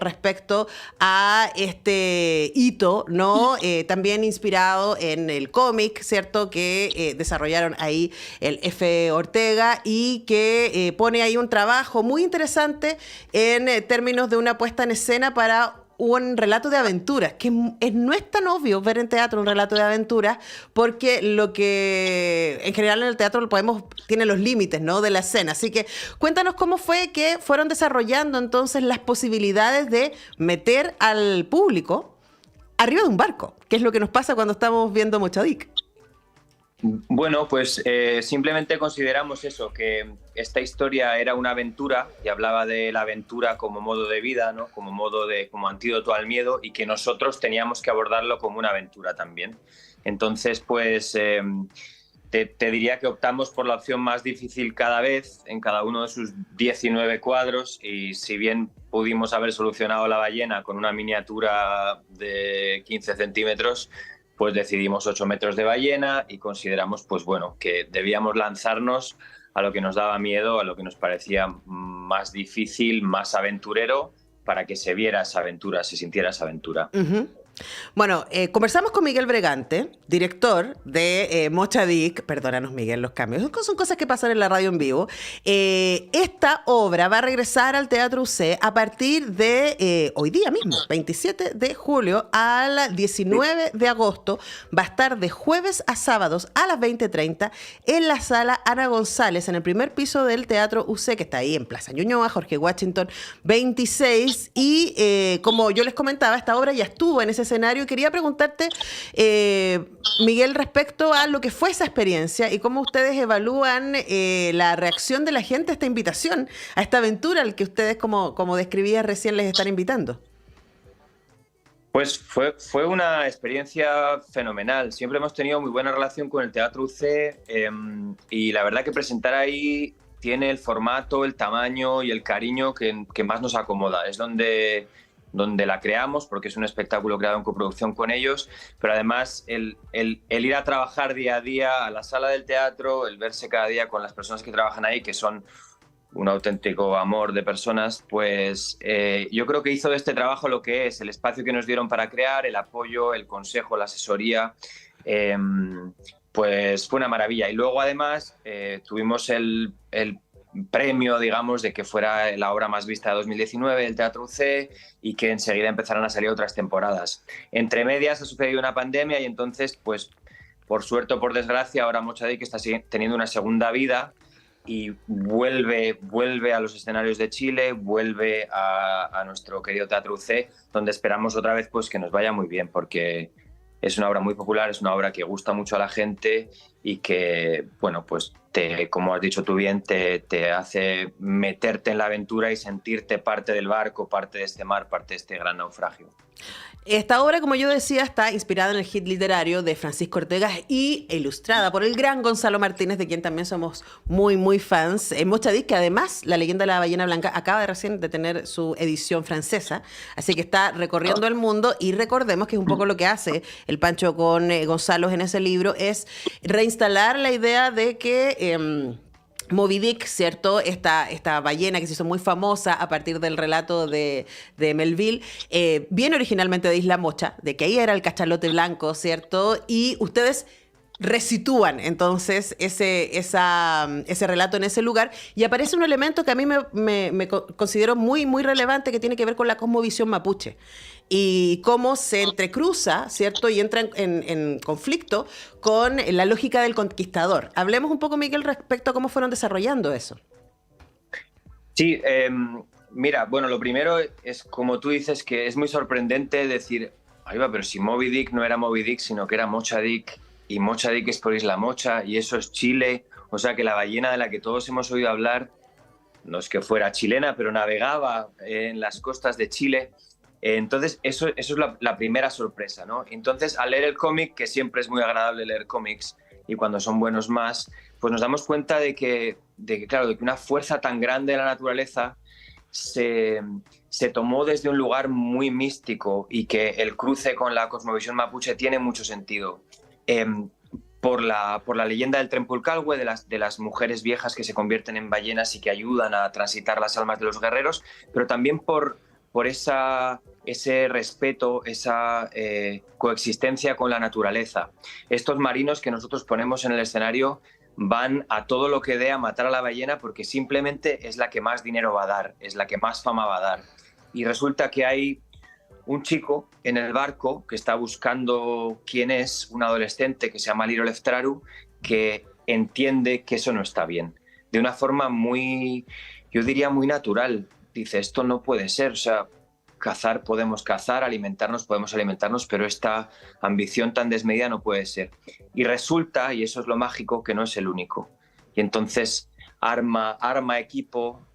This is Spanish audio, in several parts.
respecto a este hito, ¿no? También inspirado en el cómic, ¿cierto? Que desarrollaron ahí el F. Ortega y que pone ahí un trabajo muy interesante en términos de una puesta en escena para un relato de aventuras, que no es tan obvio ver en teatro un relato de aventuras, porque lo que en general en el teatro tiene los límites, ¿no? De la escena. Así que cuéntanos cómo fue que fueron desarrollando entonces las posibilidades de meter al público arriba de un barco, que es lo que nos pasa cuando estamos viendo Mochadic. Bueno, pues simplemente consideramos eso, que esta historia era una aventura y hablaba de la aventura como modo de vida, ¿no? Como antídoto al miedo, y que nosotros teníamos que abordarlo como una aventura también. Entonces, pues te diría que optamos por la opción más difícil cada vez en cada uno de sus 19 cuadros, y si bien pudimos haber solucionado la ballena con una miniatura de 15 centímetros, pues decidimos 8 metros de ballena y consideramos, pues bueno, que debíamos lanzarnos a lo que nos daba miedo, a lo que nos parecía más difícil, más aventurero, para que se viera esa aventura, se sintiera esa aventura. Uh-huh. Bueno, conversamos con Miguel Bregante, director de Mochadic. Perdónanos, Miguel, los cambios. Son cosas que pasan en la radio en vivo. Esta obra va a regresar al Teatro UC a partir de hoy día mismo, 27 de julio al 19 de agosto. Va a estar de jueves a sábados a las 20:30 en la sala Ana González, en el primer piso del Teatro UC, que está ahí en Plaza Ñuñoa, Jorge Washington 26. Y como yo les comentaba, esta obra ya estuvo en ese escenario. Quería preguntarte, Miguel, respecto a lo que fue esa experiencia y cómo ustedes evalúan la reacción de la gente a esta invitación, a esta aventura al que ustedes, como describías recién, les están invitando. Pues fue una experiencia fenomenal. Siempre hemos tenido muy buena relación con el Teatro UC, y la verdad que presentar ahí tiene el formato, el tamaño y el cariño que más nos acomoda. Es donde la creamos, porque es un espectáculo creado en coproducción con ellos, pero además el ir a trabajar día a día a la sala del teatro, el verse cada día con las personas que trabajan ahí, que son un auténtico amor de personas, pues yo creo que hizo de este trabajo lo que es, el espacio que nos dieron para crear, el apoyo, el consejo, la asesoría, pues fue una maravilla. Y luego además tuvimos el premio, digamos, de que fuera la obra más vista de 2019 del Teatro UC, y que enseguida empezaran a salir otras temporadas. Entre medias ha sucedido una pandemia, y entonces, pues, por suerte o por desgracia, ahora Mochadic está teniendo una segunda vida y vuelve a los escenarios de Chile, vuelve a nuestro querido Teatro UC, donde esperamos otra vez pues que nos vaya muy bien, porque es una obra muy popular, es una obra que gusta mucho a la gente y que, bueno, pues como has dicho tú bien, te hace meterte en la aventura y sentirte parte del barco, parte de este mar, parte de este gran naufragio. Esta obra, como yo decía, está inspirada en el hit literario de Francisco Ortega y ilustrada por el gran Gonzalo Martínez, de quien también somos muy, muy fans. En Mochadic, que además La leyenda de la ballena blanca acaba de recién de tener su edición francesa, así que está recorriendo el mundo, y recordemos que es un poco lo que hace el Pancho con Gonzalo en ese libro, es reinstalar la idea de que Moby Dick, ¿cierto? Esta ballena que se hizo muy famosa a partir del relato de Melville, viene originalmente de Isla Mocha, de que ahí era el cachalote blanco, ¿cierto? Y ustedes resitúan entonces ese relato en ese lugar, y aparece un elemento que a mí me considero muy, muy relevante, que tiene que ver con la cosmovisión mapuche y cómo se entrecruza, ¿cierto? Y entra en conflicto con la lógica del conquistador. Hablemos un poco, Miguel, respecto a cómo fueron desarrollando eso. Sí, mira, bueno, lo primero es, como tú dices, que es muy sorprendente decir, ahí va, pero si Moby Dick no era Moby Dick, sino que era Mochadic, y Mochadic es por Isla Mocha, y eso es Chile. O sea que la ballena de la que todos hemos oído hablar, no es que fuera chilena, pero navegaba en las costas de Chile. Entonces, eso es la primera sorpresa, ¿no? Entonces, al leer el cómic, que siempre es muy agradable leer cómics, y cuando son buenos más, pues nos damos cuenta de que una fuerza tan grande de la naturaleza se tomó desde un lugar muy místico, y que el cruce con la cosmovisión mapuche tiene mucho sentido. Por la leyenda del Trempulcalhue, de las mujeres viejas que se convierten en ballenas y que ayudan a transitar las almas de los guerreros, pero también por por ese respeto, esa coexistencia con la naturaleza. Estos marinos que nosotros ponemos en el escenario van a todo lo que dé a matar a la ballena porque simplemente es la que más dinero va a dar, es la que más fama va a dar. Y resulta que hay un chico en el barco que está buscando quién es, un adolescente que se llama Liro Leftraru, que entiende que eso no está bien. De una forma muy, yo diría muy natural. Dice, esto no puede ser, o sea, cazar podemos cazar, alimentarnos podemos alimentarnos, pero esta ambición tan desmedida no puede ser. Y resulta, y eso es lo mágico, que no es el único. Y entonces arma equipo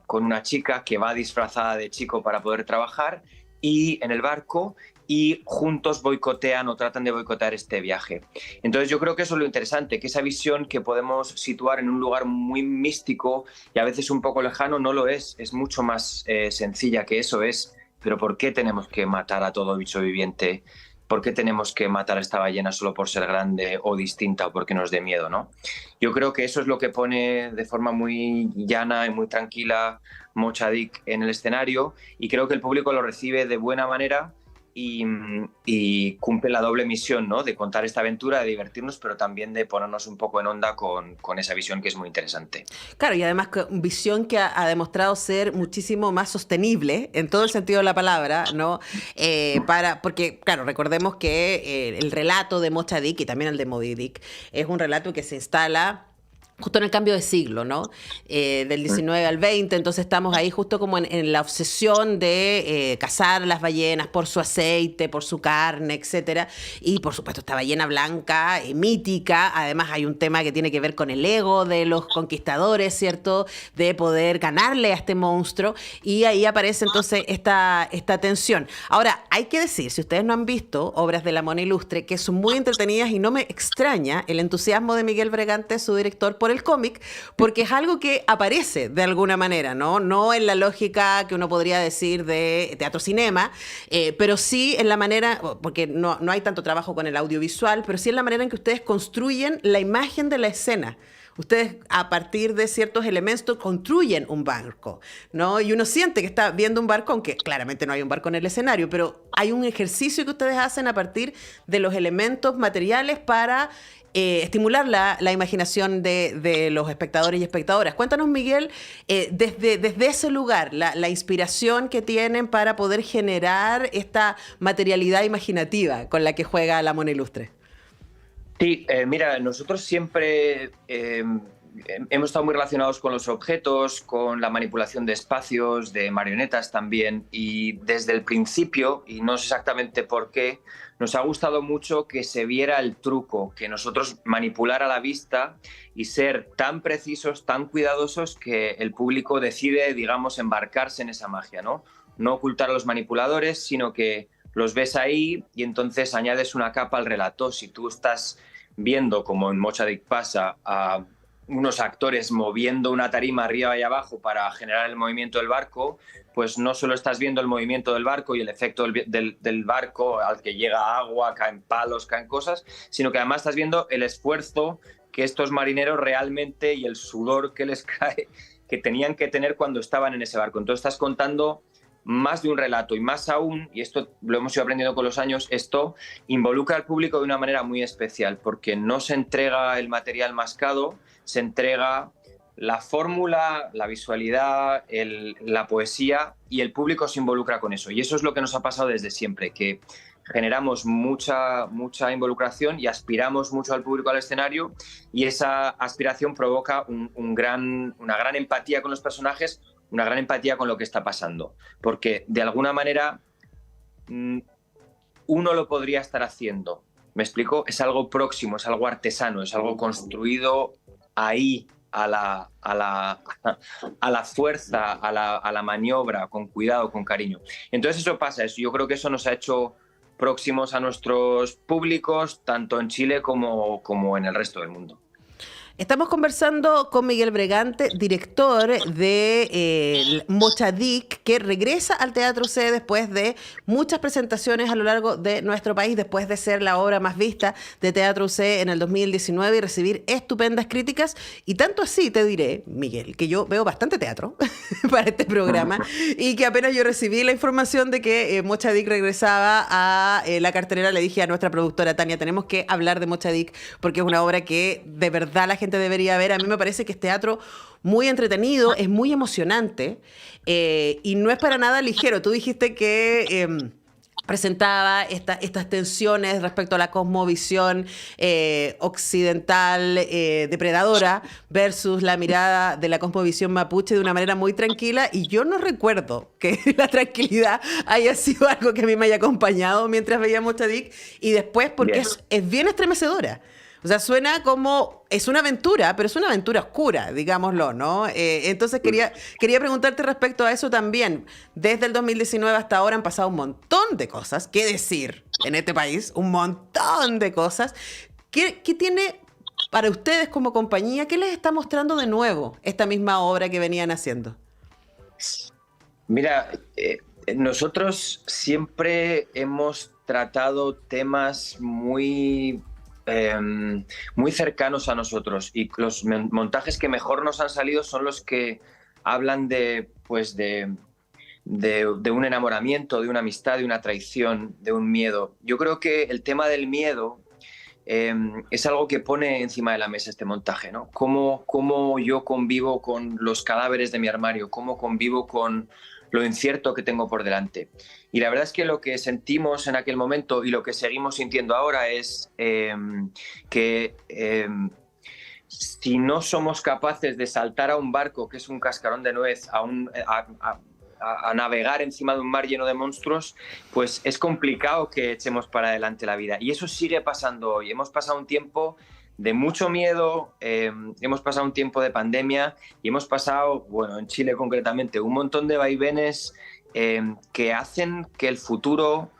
con una chica que va disfrazada de chico para poder trabajar y en el barco, y juntos boicotean o tratan de boicotear este viaje. Entonces yo creo que eso es lo interesante, que esa visión que podemos situar en un lugar muy místico y a veces un poco lejano no lo es mucho más sencilla que eso es. Pero ¿por qué tenemos que matar a todo bicho viviente? ¿Por qué tenemos que matar a esta ballena solo por ser grande o distinta o porque nos dé miedo, ¿no? Yo creo que eso es lo que pone de forma muy llana y muy tranquila Mochadik en el escenario, y creo que el público lo recibe de buena manera y cumple la doble misión, ¿no? De contar esta aventura, de divertirnos, pero también de ponernos un poco en onda con esa visión que es muy interesante. Claro, y además visión que ha demostrado ser muchísimo más sostenible en todo el sentido de la palabra, ¿no? Porque, claro, recordemos que el relato de Mochadik y también el de Moby Dick es un relato que se instala justo en el cambio de siglo, ¿no? Del 19 al 20, entonces estamos ahí justo como en la obsesión de cazar las ballenas por su aceite, por su carne, etcétera. Y por supuesto esta ballena blanca, mítica, además hay un tema que tiene que ver con el ego de los conquistadores, ¿cierto? De poder ganarle a este monstruo, y ahí aparece entonces esta tensión. Ahora, hay que decir, si ustedes no han visto obras de La Mona Ilustre, que son muy entretenidas, y no me extraña el entusiasmo de Miguel Bregante, su director, por el cómic, porque es algo que aparece de alguna manera, ¿no? No en la lógica que uno podría decir de teatro-cinema, pero sí en la manera, porque no hay tanto trabajo con el audiovisual, pero sí en la manera en que ustedes construyen la imagen de la escena. Ustedes, a partir de ciertos elementos, construyen un barco, ¿no? Y uno siente que está viendo un barco, aunque claramente no hay un barco en el escenario, pero hay un ejercicio que ustedes hacen a partir de los elementos materiales para estimular la imaginación de los espectadores y espectadoras. Cuéntanos, Miguel, desde ese lugar, la inspiración que tienen para poder generar esta materialidad imaginativa con la que juega La Mona Ilustre. Sí, mira, nosotros siempre hemos estado muy relacionados con los objetos, con la manipulación de espacios, de marionetas también, y desde el principio, y no sé exactamente por qué, nos ha gustado mucho que se viera el truco, que nosotros manipular a la vista y ser tan precisos, tan cuidadosos, que el público decide, digamos, embarcarse en esa magia, ¿no? No ocultar a los manipuladores, sino que los ves ahí y entonces añades una capa al relato. Si tú estás viendo, como en Mochadik pasa, a unos actores moviendo una tarima arriba y abajo para generar el movimiento del barco, pues no solo estás viendo el movimiento del barco y el efecto del barco al que llega agua, caen palos, caen cosas, sino que además estás viendo el esfuerzo que estos marineros realmente y el sudor que les cae, que tenían que tener cuando estaban en ese barco. Entonces estás contando más de un relato, y más aún, y esto lo hemos ido aprendiendo con los años, esto involucra al público de una manera muy especial, porque no se entrega el material mascado, se entrega la fórmula, la visualidad, la poesía, y el público se involucra con eso. Y eso es lo que nos ha pasado desde siempre, que generamos mucha involucración y aspiramos mucho al público al escenario, y esa aspiración provoca una gran empatía con los personajes, una gran empatía con lo que está pasando, porque de alguna manera uno lo podría estar haciendo. ¿Me explico? Es algo próximo, es algo artesano, es algo construido ahí, a la fuerza, a la maniobra, con cuidado, con cariño. Entonces eso pasa, yo creo que eso nos ha hecho próximos a nuestros públicos, tanto en Chile como en el resto del mundo. Estamos conversando con Miguel Bregante, director de Mochadik, que regresa al Teatro C después de muchas presentaciones a lo largo de nuestro país, después de ser la obra más vista de Teatro C en el 2019 y recibir estupendas críticas. Y tanto así te diré, Miguel, que yo veo bastante teatro para este programa y que apenas yo recibí la información de que Mochadik regresaba a la cartelera, le dije a nuestra productora Tania, tenemos que hablar de Mochadik porque es una obra que de verdad la gente debería ver. A mí me parece que es teatro muy entretenido, es muy emocionante y no es para nada ligero. Tú dijiste que presentaba estas tensiones respecto a la cosmovisión occidental depredadora versus la mirada de la cosmovisión mapuche de una manera muy tranquila, y yo no recuerdo que la tranquilidad haya sido algo que a mí me haya acompañado mientras veía Mochadik, y después porque es bien estremecedora. O sea, suena como, es una aventura, pero es una aventura oscura, digámoslo, ¿no? Entonces quería preguntarte respecto a eso también. Desde el 2019 hasta ahora han pasado un montón de cosas, qué decir en este país, un montón de cosas. ¿Qué tiene para ustedes como compañía, qué les está mostrando de nuevo esta misma obra que venían haciendo? Mira, nosotros siempre hemos tratado temas muy cercanos a nosotros, y los montajes que mejor nos han salido son los que hablan de un enamoramiento, de una amistad, de una traición, de un miedo. Yo creo que el tema del miedo es algo que pone encima de la mesa este montaje, ¿no? Cómo yo convivo con los cadáveres de mi armario, cómo convivo con lo incierto que tengo por delante. Y la verdad es que lo que sentimos en aquel momento y lo que seguimos sintiendo ahora es que si no somos capaces de saltar a un barco que es un cascarón de nuez, a navegar encima de un mar lleno de monstruos, pues es complicado que echemos para adelante la vida. Y eso sigue pasando hoy. Hemos pasado un tiempo de mucho miedo, hemos pasado un tiempo de pandemia y hemos pasado, bueno, en Chile concretamente, un montón de vaivenes que hacen que el futuro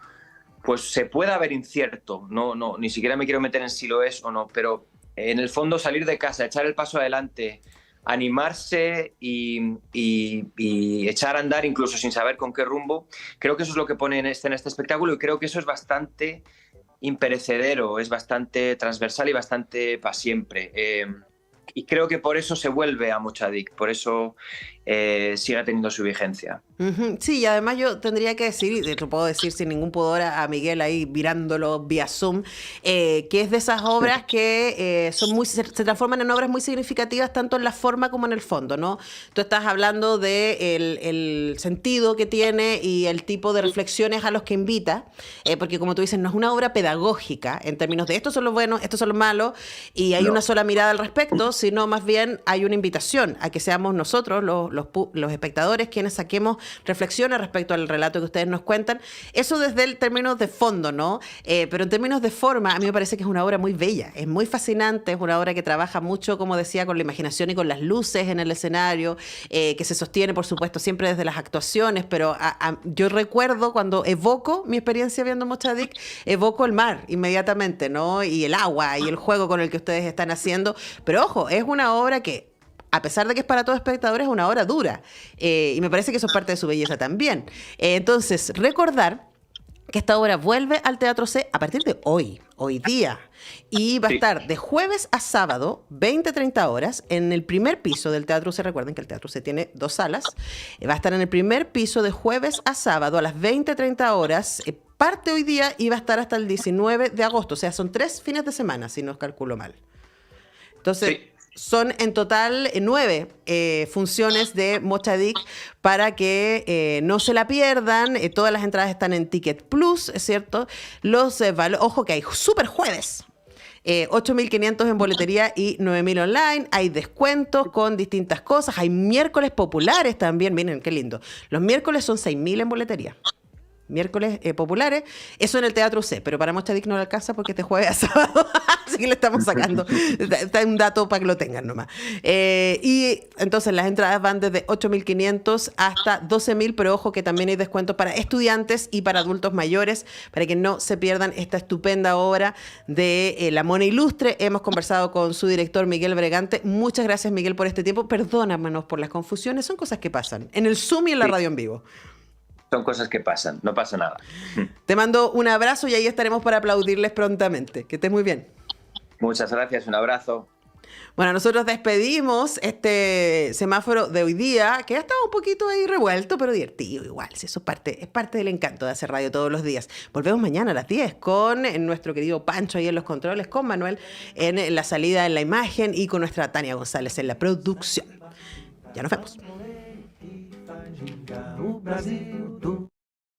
pues se pueda ver incierto. No, ni siquiera me quiero meter en si lo es o no, pero en el fondo salir de casa, echar el paso adelante, animarse y echar a andar incluso sin saber con qué rumbo, creo que eso es lo que pone en este espectáculo, y creo que eso es bastante imperecedero, es bastante transversal y bastante para siempre. Y creo que por eso se vuelve a Mochadik, por eso sigue teniendo su vigencia. Sí, y además yo tendría que decir, y lo puedo decir sin ningún pudor a Miguel ahí mirándolo vía Zoom, que es de esas obras que se transforman en obras muy significativas tanto en la forma como en el fondo, ¿no? Tú estás hablando de el sentido que tiene y el tipo de reflexiones a los que invita, porque como tú dices, no es una obra pedagógica en términos de estos son los buenos, estos son los malos, y hay una sola mirada al respecto, sino más bien hay una invitación a que seamos nosotros, los espectadores, quienes saquemos reflexiones respecto al relato que ustedes nos cuentan. Eso desde el término de fondo, ¿no? Pero en términos de forma, a mí me parece que es una obra muy bella, es muy fascinante, es una obra que trabaja mucho, como decía, con la imaginación y con las luces en el escenario, que se sostiene, por supuesto, siempre desde las actuaciones, pero yo recuerdo cuando evoco mi experiencia viendo Mochadik, evoco el mar inmediatamente, ¿no? Y el agua y el juego con el que ustedes están haciendo. Pero ojo, es una obra que, a pesar de que es para todo espectador, es una obra dura. Y me parece que eso es parte de su belleza también. Entonces, recordar que esta obra vuelve al Teatro C a partir de hoy día. Y va a estar de jueves a sábado, 20-30 horas, en el primer piso del Teatro C. Recuerden que el Teatro C tiene 2 salas. Va a estar en el primer piso de jueves a sábado a las 20-30 horas. Parte hoy día y va a estar hasta el 19 de agosto. O sea, son 3 fines de semana, si no os calculo mal. Entonces... Sí. Son en total 9 funciones de Mochadik para que no se la pierdan. Todas las entradas están en Ticket Plus, ¿es cierto? Ojo que hay super jueves. 8.500 en boletería y 9.000 online. Hay descuentos con distintas cosas. Hay miércoles populares también. Miren qué lindo. Los miércoles son 6.000 en boletería. Miércoles populares, eso en el Teatro C, pero para Mochadik no le alcanza porque este jueves a sábado, así aquí le estamos sacando. Está un dato para que lo tengan nomás. Y entonces las entradas van desde 8.500 hasta 12.000, pero ojo que también hay descuentos para estudiantes y para adultos mayores, para que no se pierdan esta estupenda obra de La Mona Ilustre. Hemos conversado con su director, Miguel Bregante. Muchas gracias, Miguel, por este tiempo. Perdónanos por las confusiones, son cosas que pasan en el Zoom y en la radio en vivo. Son cosas que pasan, no pasa nada. Te mando un abrazo y ahí estaremos para aplaudirles prontamente. Que estés muy bien. Muchas gracias, un abrazo. Bueno, nosotros despedimos este semáforo de hoy día, que ha estado un poquito ahí revuelto, pero divertido igual. Si eso es parte del encanto de hacer radio todos los días. Volvemos mañana a las 10 con nuestro querido Pancho ahí en los controles, con Manuel en la salida en la imagen y con nuestra Tania González en la producción. Ya nos vemos. O Brasil do